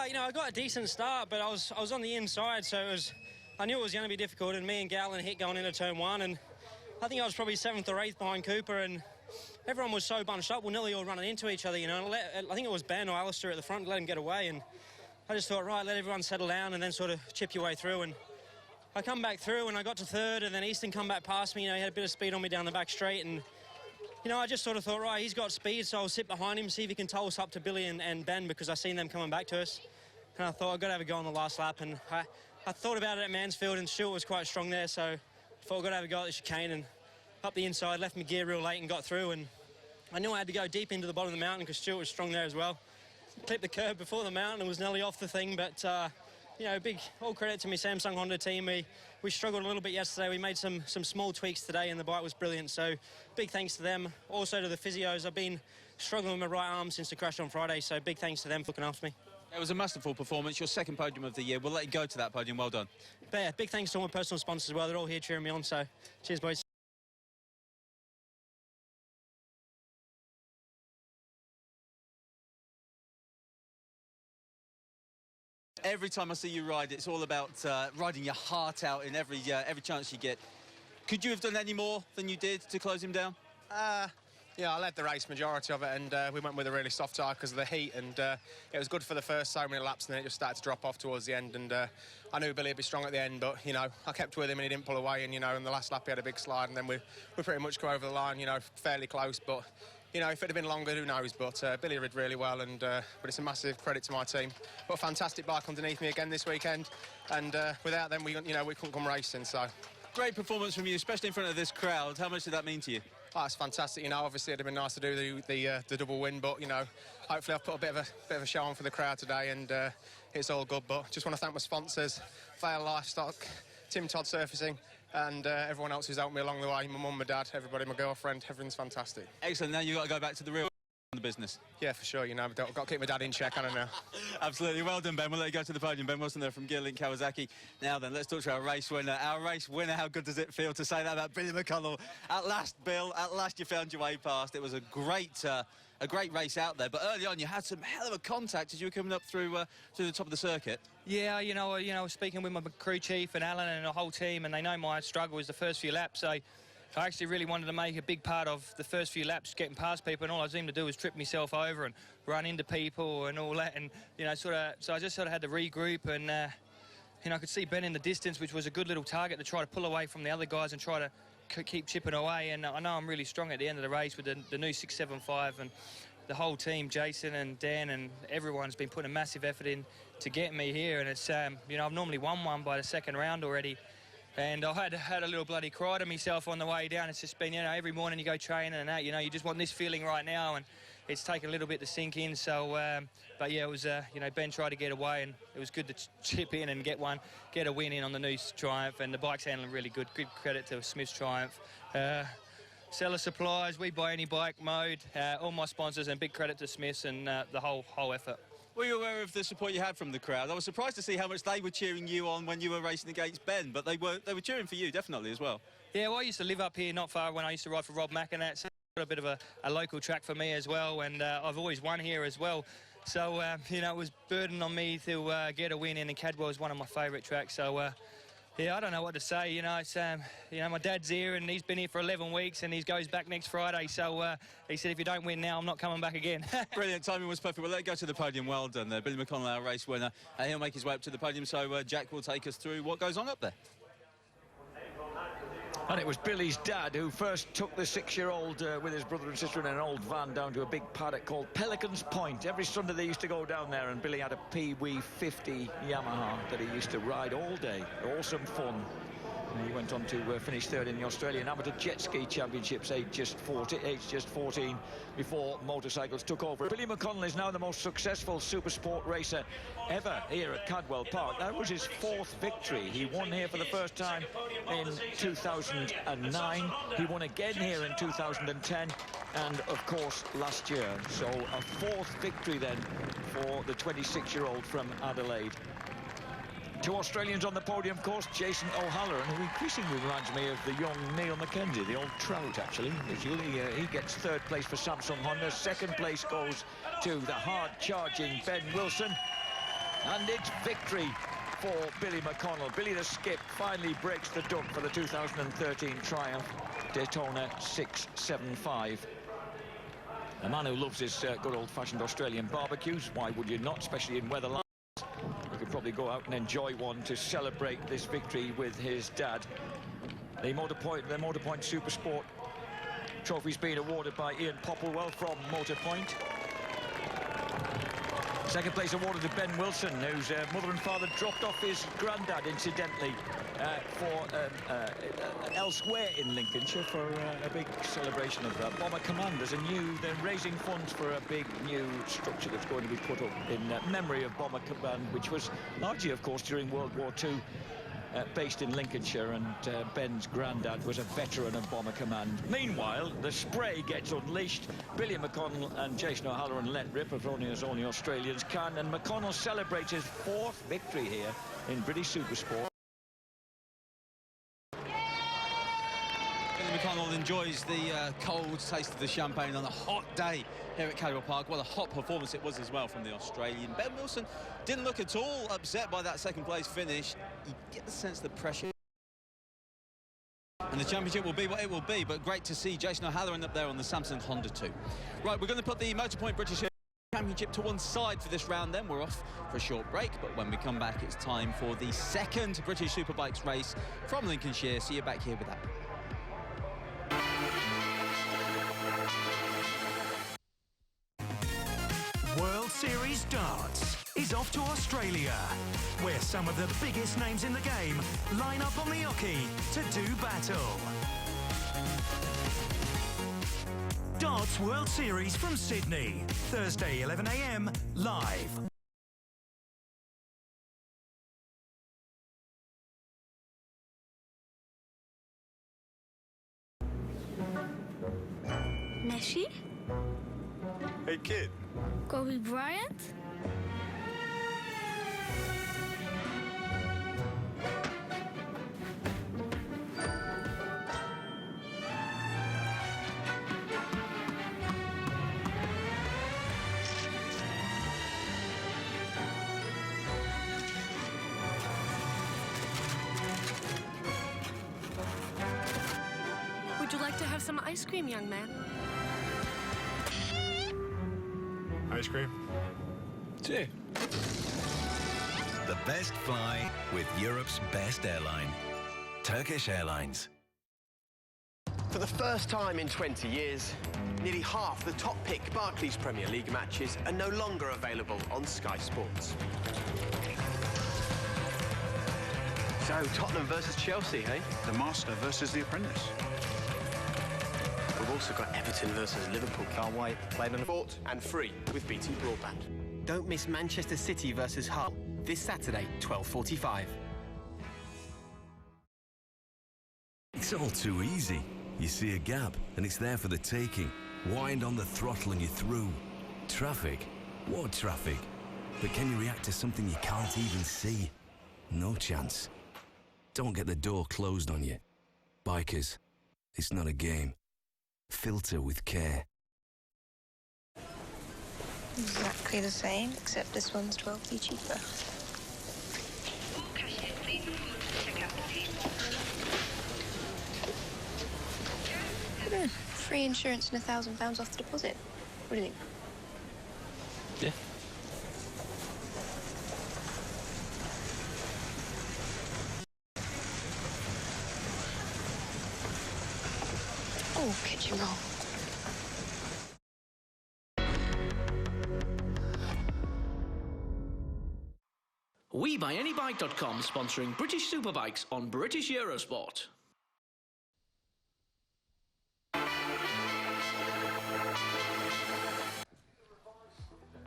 You know, I got a decent start, but I was on the inside, so I knew it was going to be difficult, and me and Gowland hit going into turn 1, and I think I was probably 7th or 8th behind Cooper, and everyone was so bunched up, we're nearly all running into each other, you know. I think it was Ben or Alistair at the front, let him get away, and I just thought, right, let everyone settle down and then sort of chip your way through. And I come back through and I got to 3rd, and then Easton come back past me. You know, he had a bit of speed on me down the back straight. And, you know, I just sort of thought, right, he's got speed, so I'll sit behind him, see if he can tow us up to Billy and Ben, because I seen them coming back to us. And I thought I've got to have a go on the last lap. And I thought about it at Mansfield, and Stuart was quite strong there. So I thought I've got to have a go at the chicane, and up the inside, left my gear real late and got through. And I knew I had to go deep into the bottom of the mountain because Stuart was strong there as well. Clipped the curb before the mountain and was nearly off the thing, but you know, big all credit to my Samsung Honda team. We struggled a little bit yesterday. We made some small tweaks today, and the bike was brilliant. So big thanks to them. Also to the physios. I've been struggling with my right arm since the crash on Friday, so big thanks to them for looking after me. It was a masterful performance. Your second podium of the year. We'll let you go to that podium. Well done. But yeah, big thanks to all my personal sponsors as well. They're all here cheering me on. So cheers, boys. Every time I see you ride, it's all about riding your heart out in every chance you get. Could you have done any more than you did to close him down? Yeah, I led the race majority of it, and we went with a really soft tyre because of the heat, and it was good for the first so many laps, and then it just started to drop off towards the end, and I knew Billy would be strong at the end, but, you know, I kept with him and he didn't pull away, and, you know, in the last lap he had a big slide, and then we pretty much go over the line, you know, fairly close, but, you know, if it had been longer, who knows, but Billy rid really well, and but it's a massive credit to my team. Got a fantastic bike underneath me again this weekend, and without them, we couldn't come racing, so. Great performance from you, especially in front of this crowd. How much did that mean to you? Oh, it's fantastic. You know, obviously it'd have been nice to do the double win, but, you know, hopefully I've put a bit of a show on for the crowd today, and it's all good. But just want to thank my sponsors, Fair Livestock, Tim Todd Surfacing, and everyone else who's helped me along the way, my mum, my dad, everybody, my girlfriend, everything's fantastic. Excellent. Now you've got to go back to the real the business. Yeah, for sure, you know, I've got to keep my dad in check, I don't know. Absolutely. Well done, Ben. We'll let you go to the podium. Ben Wilson there from Gearlink Kawasaki. Now then, let's talk to our race winner. Our race winner, how good does it feel to say that about Billy McConnell? At last, Bill, at last you found your way past. It was a great race out there, but early on you had some hell of a contact as you were coming up through the top of the circuit. Yeah, you know, speaking with my crew chief and Alan and the whole team, and they know my struggle was the first few laps. So I actually really wanted to make a big part of the first few laps, getting past people, and all I seemed to do was trip myself over and run into people and all that, and you know, so I just sort of had to regroup, and you know, I could see Ben in the distance, which was a good little target to try to pull away from the other guys and try to keep chipping away. And I know I'm really strong at the end of the race with the new 675, and the whole team, Jason and Dan and everyone's been putting a massive effort in to get me here, and it's you know, I've normally won one by the second round already. And I had a little bloody cry to myself on the way down. It's just been, you know, every morning you go training and that, you know, you just want this feeling right now, and it's taken a little bit to sink in. So, but yeah, it was, you know, Ben tried to get away, and it was good to chip in and get a win in on the new Triumph, and the bike's handling really good. Good credit to Smith's Triumph. Seller Supplies, We Buy Any Bike Mode, all my sponsors, and big credit to Smiths and the whole effort. Were you aware of the support you had from the crowd? I was surprised to see how much they were cheering you on when you were racing against Ben, but they were cheering for you, definitely, as well. Yeah, well, I used to live up here not far when I used to ride for Rob Mack, and that's a bit of a local track for me as well, and I've always won here as well. So, you know, it was burden on me to get a win in, and Cadwell is one of my favourite tracks. So, yeah, I don't know what to say. You know, it's you know, my dad's here, and he's been here for 11 weeks, and he goes back next Friday. So he said, if you don't win now, I'm not coming back again. Brilliant. Timing was perfect. Well, let's go to the podium. Well done there. Billy McConnell, our race winner. He'll make his way up to the podium, so Jack will take us through what goes on up there. And it was Billy's dad who first took the 6-year-old with his brother and sister in an old van down to a big paddock called Pelican's Point. Every Sunday they used to go down there, and Billy had a Pee-wee 50 Yamaha that he used to ride all day. Awesome fun. And he went on to finish third in the Australian Amateur Jet Ski Championships, age just 14, before motorcycles took over. Billy McConnell is now the most successful Supersport racer ever here at Cadwell Park. That was his 4th victory. He won here for the first time in 2009. He won again here in 2010, and of course last year. So a 4th victory then for the 26-year-old from Adelaide. 2 Australians on the podium, of course, Jason O'Halloran, who increasingly reminds me of the young Neil McKenzie, the old Trout, actually. He gets 3rd place for Samsung Honda. 2nd place goes to the hard-charging Ben Wilson. And it's victory for Billy McConnell. Billy the Skip finally breaks the duck for the 2013 Triumph Daytona 675. A man who loves his good old-fashioned Australian barbecues. Why would you not, especially in weather like this? You could probably go out and enjoy one to celebrate this victory with his dad. The Motorpoint Supersport trophy's been awarded by Ian Popplewell from Motorpoint. 2nd place awarded to Ben Wilson, whose mother and father dropped off his granddad, incidentally, elsewhere in Lincolnshire for a big celebration of that. Bomber Command, they're raising funds for a big new structure that's going to be put up in memory of Bomber Command, which was largely, of course, during World War II. Based in Lincolnshire, and Ben's granddad was a veteran of Bomber Command. Meanwhile, the spray gets unleashed. Billy McConnell and Jason O'Halloran let rip, as only Australians can, and McConnell celebrates his 4th victory here in British Supersport. Billy McConnell enjoys the cold taste of the champagne on a hot day here at Cadwell Park. What a hot performance it was as well from the Australian. Ben Wilson didn't look at all upset by that 2nd place finish. You get the sense the pressure, and the championship will be what it will be, but great to see Jason O'Halloran up there on the Samsung Honda 2. Right, we're going to put the Motorpoint British Championship to one side for this round, then we're off for a short break, but when we come back it's time for the 2nd British Superbikes race from Lincolnshire. See you back here with that. World Series Darts is off to Australia, where some of the biggest names in the game line up on the hockey to do battle. Darts World Series from Sydney, Thursday 11 AM, live. Messi? Hey, kid. Kobe Bryant? Would you like to have some ice cream, young man? Ice cream? Yeah. The best fly with Europe's best airline. Turkish Airlines. For the first time in 20 years, nearly half the top-pick Barclays Premier League matches are no longer available on Sky Sports. So, Tottenham versus Chelsea, hey? The Master versus the Apprentice. We've also got Everton versus Liverpool. Can't wait. Played on sport and free with BT Broadband. Don't miss Manchester City versus Hull this Saturday, 12:45. It's all too easy. You see a gap and it's there for the taking. Wind on the throttle and you're through. Traffic? What traffic? But can you react to something you can't even see? No chance. Don't get the door closed on you. Bikers, it's not a game. Filter with care. Exactly the same, except this one's 12p cheaper. Free insurance and £1,000 off the deposit. What do you think? Yeah. Oh, kitchen roll. WeBuyAnyBike.com sponsoring British Superbikes on British Eurosport.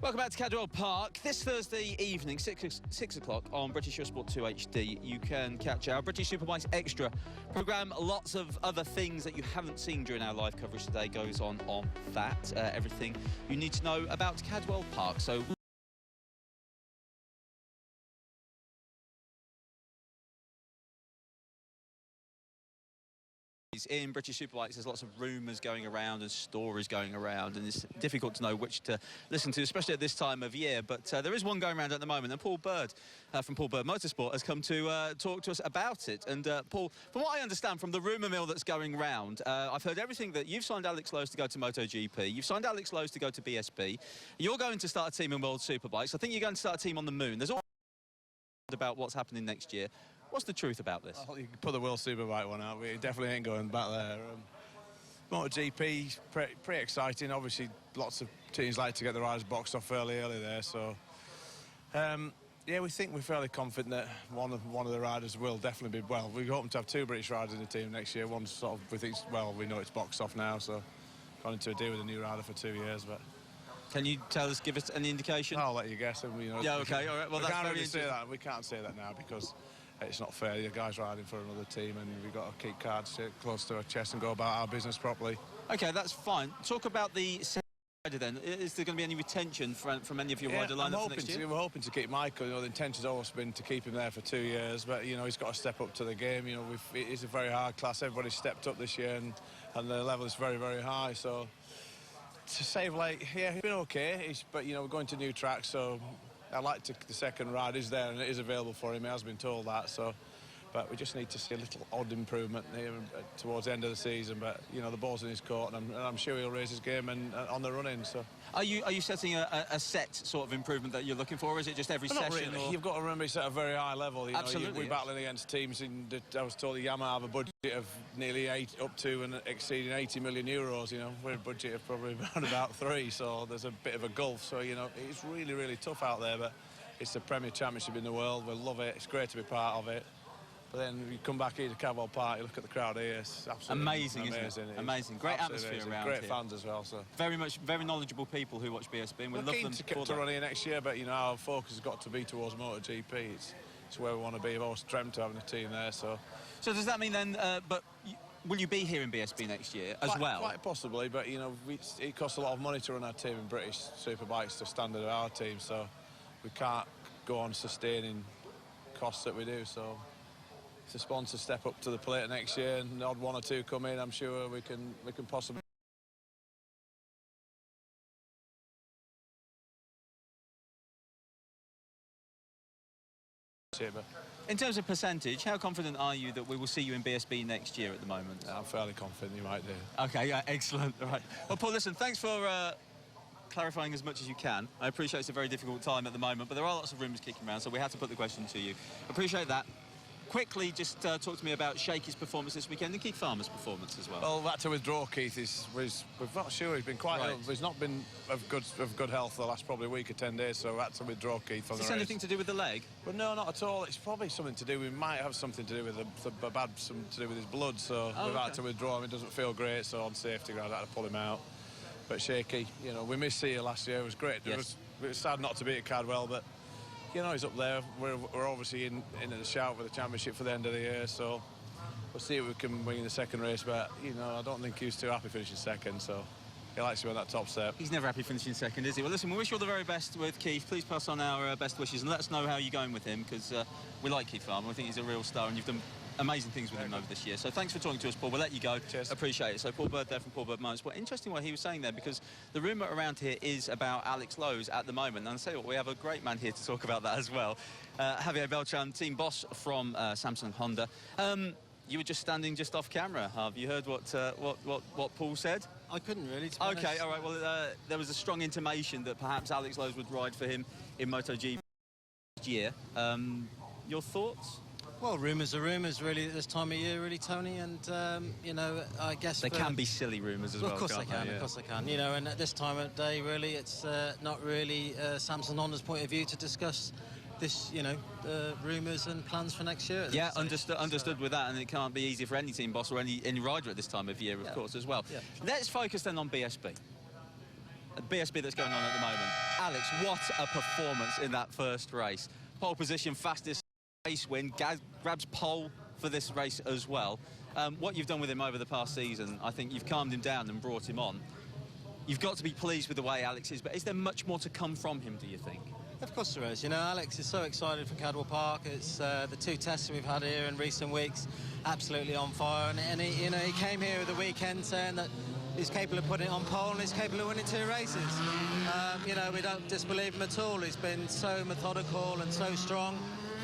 Welcome back to Cadwell Park. This Thursday evening, 6 o'clock on British Eurosport 2 HD, you can catch our British Superbikes Extra programme. Lots of other things that you haven't seen during our live coverage today goes on that. Everything you need to know about Cadwell Park. So in British Superbikes, there's lots of rumours going around and stories going around, and it's difficult to know which to listen to, especially at this time of year. But there is one going around at the moment, and Paul Bird from Paul Bird Motorsport has come to talk to us about it. And Paul, from what I understand from the rumour mill that's going round, I've heard everything that you've signed Alex Lowe's to go to MotoGP, you've signed Alex Lowe's to go to BSB, you're going to start a team in World Superbikes, I think you're going to start a team on the moon. There's all about what's happening next year. What's the truth about this? Well, you can put the World Superbike one out. We definitely ain't going back there. MotoGP, pretty exciting. Obviously, lots of teams like to get the riders boxed off fairly early there. So, yeah, we think we're fairly confident that one of the riders will definitely be. Well, we're hoping to have 2 British riders in the team next year. One's sort of, we think, well, we know it's boxed off now, so gone into a deal with a new rider for 2 years, but. Can you give us any indication? I'll let you guess. And, yeah, okay, all right. Well, we that's can't very really say that. We can't say that now because it's not fair. The guy's riding for another team, and we've got to keep cards close to our chest and go about our business properly. Okay, that's fine. Talk about the rider then. Is there going to be any retention from any of your rider lineup for next year? We're hoping to keep Michael. You know, the intention's always been to keep him there for 2 years, but you know he's got to step up to the game. You know, it's a very hard class. Everybody's stepped up this year, and the level is very, very high. So to save like, yeah, he's been okay. But you know, we're going to new tracks, so. I like the second ride is there and it is available for him. He has been told that. So, but we just need to see a little odd improvement here towards the end of the season. But you know the ball's in his court, and I'm sure he'll raise his game and on the run-in. So, are you setting a set sort of improvement that you're looking for, or is it just every session? Not really. You've got to remember it's at a very high level. You Absolutely, know, we're battling against teams. I was told the Yamaha have a budget of nearly up to and exceeding 80 million euros. You know, we're a budget of probably around about 3. So there's a bit of a gulf. So you know, it's really, really tough out there, but. It's the Premier Championship in the world. We love it. It's great to be part of it. But then you come back here to Cadwell Park, you look at the crowd here. It's absolutely amazing. Isn't it? Amazing. Great atmosphere around here. Great here. fans as well. So very knowledgeable people who watch BSB, and we love them. To get to run here next year, but you know our focus has got to be towards MotoGP. It's where we want to be. I've always dreamt of having a team there. So does that mean then? But will you be here in BSB next year as well? Quite possibly, but, you know, it costs a lot of money to run our team in British Superbikes to standard of our team, so we can't go on sustaining costs that we do, so if the sponsors step up to the plate next year and the odd one or two come in, I'm sure we can possibly... In terms of percentage, how confident are you that we will see you in BSB next year at the moment? I'm fairly confident you might do. OK, yeah, excellent. All right. Well, Paul, listen, thanks for clarifying as much as you can. I appreciate it's a very difficult time at the moment, but there are lots of rumours kicking around, so we had to put the question to you. Appreciate that. Quickly, just talk to me about Shaky's performance this weekend and Keith Farmer's performance as well. Well, that to withdraw Keith we're not sure. He's been quite ill. He's not been of good health the last probably week or 10 days, so that to withdraw Keith from the race. Is this anything to do with the leg? But no, not at all. It's probably something to do. We might have something to do with something to do with his blood. So we've had to withdraw him. It doesn't feel great, so on safety ground, I had to pull him out. But Shaky, you know, we missed Sia last year. It was great. Yes. It was sad not to be at Cadwell, but. You know, he's up there. We're obviously in the shout for the championship for the end of the year, so we'll see if we can win in the second race. But, you know, I don't think he was too happy finishing second, so he likes to be on that top step. He's never happy finishing second, is he? Well, listen, we wish you all the very best with Keith. Please pass on our best wishes and let us know how you're going with him, because we like Keith Farmer. We think he's a real star, and you've done amazing things with him over this year. So thanks for talking to us, Paul. We'll let you go. Cheers. Appreciate it. So Paul Bird there from Paul Bird Motorsport. Interesting what he was saying there, because the rumour around here is about Alex Lowe's at the moment. And I'll tell you what, we have a great man here to talk about that as well. Javier Beltran, team boss from Samsung Honda. You were just standing just off camera, Harv. You heard what Paul said? I couldn't really, to be OK, honest. all right. Well, there was a strong intimation that perhaps Alex Lowe's would ride for him in MotoGP next year. Your thoughts? Well, rumours are rumours, really, at this time of year, really, Tony. And, you know, I guess... They can be silly rumours as well, of course can't they can, yeah. of course they can. You know, and at this time of day, really, it's not really Samsung Honda's point of view to discuss this, you know, rumours and plans for next year. Yeah, understood with that, and it can't be easy for any team boss or any rider at this time of year, of course, as well. Yeah. Let's focus then on BSB. BSB that's going on at the moment. Alex, what a performance in that first race. Pole position, fastest race win, grabs pole for this race as well. What you've done with him over the past season, I think you've calmed him down and brought him on. You've got to be pleased with the way Alex is, but is there much more to come from him, do you think? Of course there is. You know, Alex is so excited for Cadwell Park. It's the 2 tests we've had here in recent weeks, absolutely on fire. And he, you know, he came here at the weekend saying that he's capable of putting it on pole and he's capable of winning 2 races. You know, we don't disbelieve him at all. He's been so methodical and so strong.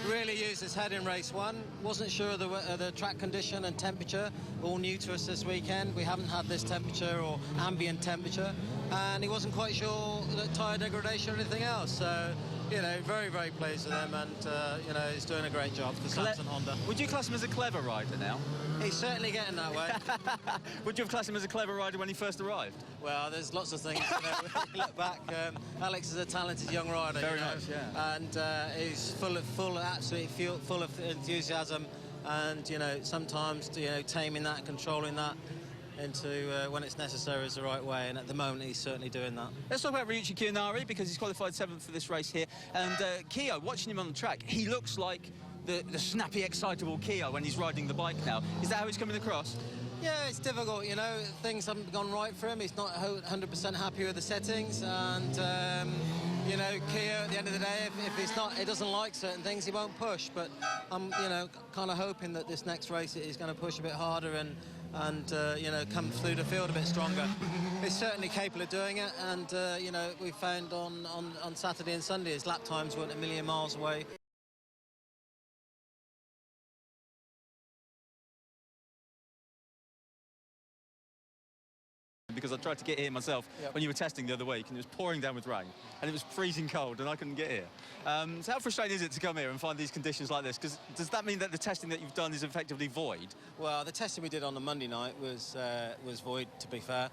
Really used his head in race 1. Wasn't sure of the track condition and temperature. All new to us this weekend. We haven't had this temperature or ambient temperature. And he wasn't quite sure that tyre degradation or anything else. So, you know, very, very pleased with him, and, you know, he's doing a great job for Samsung Honda. Would you class him as a clever rider now? He's certainly getting that way. Would you have classed him as a clever rider when he first arrived? Well, there's lots of things, you know, when you look back. Alex is a talented young rider. Very you know, much, yeah. And he's absolutely full of enthusiasm, and, you know, sometimes, you know, taming that and controlling that into when it's necessary is the right way, and at the moment he's certainly doing that. Let's talk about Ryuichi Kiyanari, because he's qualified 7th for this race here. And Kiyo, watching him on the track, he looks like the snappy, excitable Kiyo when he's riding the bike now. Is that how he's coming across? Yeah, it's difficult, you know, things haven't gone right for him. He's not 100% happy with the settings, and you know, Kiyo, at the end of the day, if he doesn't like certain things, he won't push. But I'm, you know, kind of hoping that this next race he's going to push a bit harder and you know, come through the field a bit stronger. He's certainly capable of doing it, and you know, we found on Saturday and Sunday his lap times weren't a million miles away. Because I tried to get here myself when you were testing the other week, and it was pouring down with rain, and it was freezing cold, and I couldn't get here. So how frustrating is it to come here and find these conditions like this? Because does that mean that the testing that you've done is effectively void? Well, the testing we did on the Monday night was void, to be fair.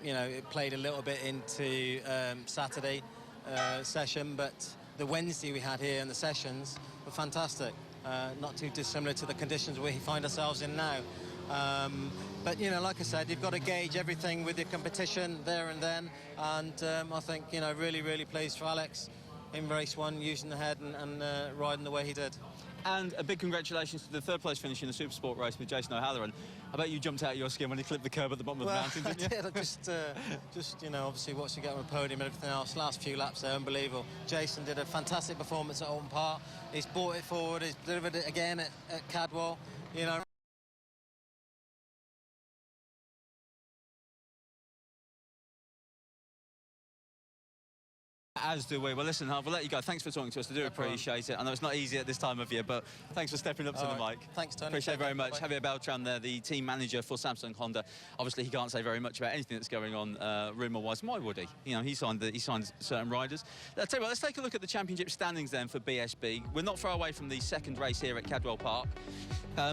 You know, it played a little bit into Saturday session, but the Wednesday we had here and the sessions were fantastic. Not too dissimilar to the conditions we find ourselves in now. But, you know, like I said, you've got to gauge everything with your competition there and then. And I think, you know, really, really pleased for Alex in race 1, using the head and riding the way he did. And a big congratulations to the third place finish in the Supersport race with Jason O'Halloran. I bet you jumped out of your skin when he clipped the curb at the bottom of the mountain, didn't you? I did. Just, you know, obviously watching get on the podium and everything else. Last few laps there, unbelievable. Jason did a fantastic performance at Oulton Park. He's brought it forward. He's delivered it again at Cadwell. You know. As do we. Well, listen, we'll let you go. Thanks for talking to us. I do appreciate it. I know it's not easy at this time of year, but thanks for stepping up to the mic. Thanks, Tony. Appreciate it very much. Javier Beltran there, the team manager for Samsung Honda. Obviously, he can't say very much about anything that's going on rumour-wise. Why would he? You know, he signed certain riders. I'll tell you what, let's take a look at the championship standings then for BSB. We're not far away from the second race here at Cadwell Park.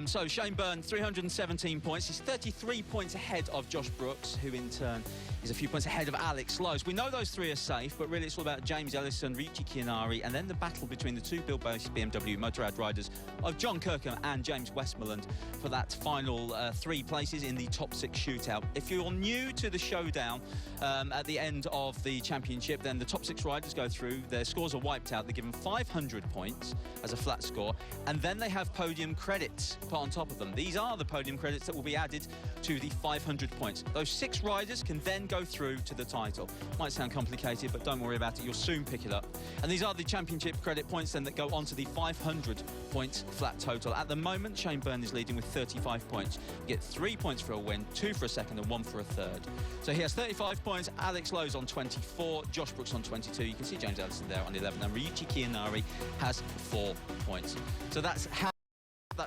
So Shane Byrne, 317 points. He's 33 points ahead of Josh Brooks, who in turn is a few points ahead of Alex Lowe's. We know those three are safe, but really it's all about James Ellison, Ryuichi Kianari, and then the battle between the two Bill-based BMW Motorrad riders of John Kirkham and James Westmoreland for that final 3 places in the top 6 shootout. If you're new to the showdown at the end of the championship, then the top 6 riders go through. Their scores are wiped out. They're given 500 points as a flat score, and then they have podium credits put on top of them. These are the podium credits that will be added to the 500 points. Those 6 riders can then go through to the title. Might sound complicated, but don't worry about it. You'll soon pick it up. And these are the championship credit points then that go on to the 500 points flat total. At the moment, Shane Byrne is leading with 35 points. You get 3 points for a win, 2 for a second, and 1 for a third. So he has 35 points. Alex Lowe's on 24, Josh Brooks on 22. You can see James Ellison there on 11, and Ryuichi Kianari has 4 points. So that's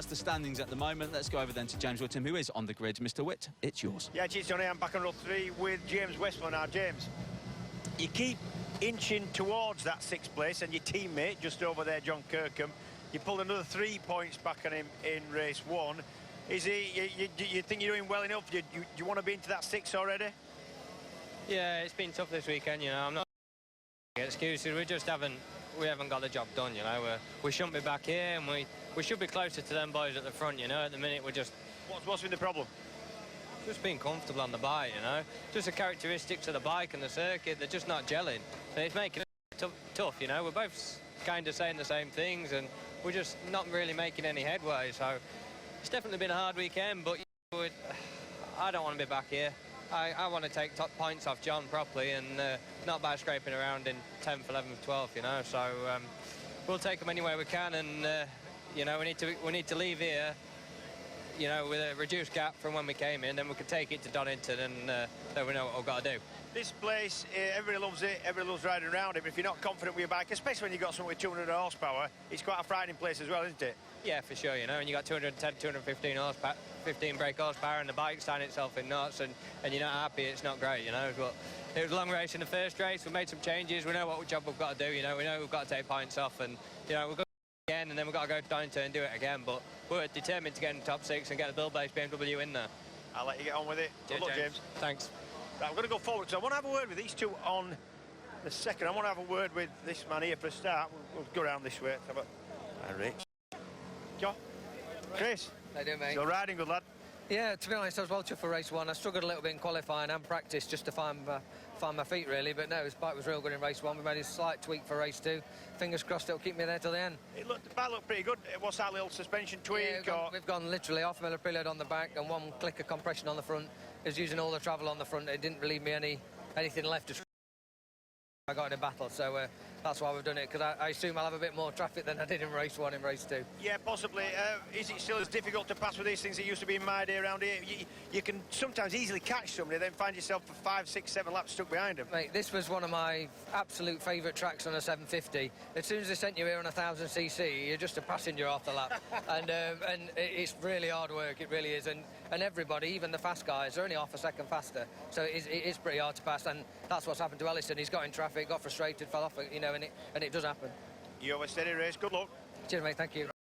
the standings at the moment. Let's go over then to James Whittam, who is on the grid. Mr. Witt, it's yours. Yeah, cheers, Johnny. I'm back on row 3 with James Westmoreland. Now, James, you keep inching towards that 6th place, and your teammate just over there, John Kirkham, you pulled another 3 points back on him in race 1. Is he? You think you're doing well enough? You want to be into that 6 already? Yeah, it's been tough this weekend. You know, I'm not excuses. We haven't got the job done. You know, we shouldn't be back here, and we should be closer to them boys at the front. You know, at the minute we're just. What's been the problem? Just being comfortable on the bike, you know. Just the characteristics of the bike and the circuit, they're just not gelling. And it's making it tough, you know. We're both kind of saying the same things, and we're just not really making any headway. So it's definitely been a hard weekend, but I don't want to be back here. I want to take top points off John properly, and not by scraping around in 10th, 11th, 12th, you know. So we'll take them any way we can, and you know, we need to leave here, you know, with a reduced gap from when we came in, then we can take it to Donington, and then we know what we've got to do. This place, everybody loves it, everybody loves riding around it, but if you're not confident with your bike, especially when you've got something with 200 horsepower, it's quite a frightening place as well, isn't it? Yeah, for sure, you know, and you got 210, 215 horsepower, 15 brake horsepower, and the bike's tying itself in knots, and you're not happy, it's not great, you know. But it was a long race in the first race, we made some changes, we know what job we've got to do, you know, we know we've got to take points off, and, you know, we've got to again, and then we've got to go to Donington and do it again, but we're determined to get in the top 6 and get the Bill-based BMW in there. I'll let you get on with it. Good luck, James. Thanks. Right, we're going to go forward, so I want to have a word with these two on the second. I want to have a word with this man here for a start. We'll go around this way. How about Rich? Joe? Chris? How you doing, mate? Still riding, good lad? Yeah, to be honest, I was well chuffed for race 1. I struggled a little bit in qualifying and practice just to find my feet, really. But no, his bike was real good in race 1. We made a slight tweak for race 2. Fingers crossed it'll keep me there till the end. The bike looked pretty good. What's that little suspension tweak? Yeah, we've gone literally half a mil of preload on the back and 1 click of compression on the front. It was using all the travel on the front. It didn't leave me anything left to I got in a battle, so that's why we've done it, because I assume I'll have a bit more traffic than I did in race 1 in race 2. Yeah, possibly. Is it still as difficult to pass with these things that used to be in my day around here? You can sometimes easily catch somebody, then find yourself for 5, 6, 7 laps stuck behind them. Mate, this was one of my absolute favourite tracks on a 750. As soon as they sent you here on a 1000cc, you're just a passenger off the lap. and it's really hard work, it really is. And everybody, even the fast guys, are only half a second faster. So it is pretty hard to pass, and that's what's happened to Ellison. He's got in traffic, got frustrated, fell off, you know, and it does happen. You have a steady race. Good luck. Cheers, mate. Thank you.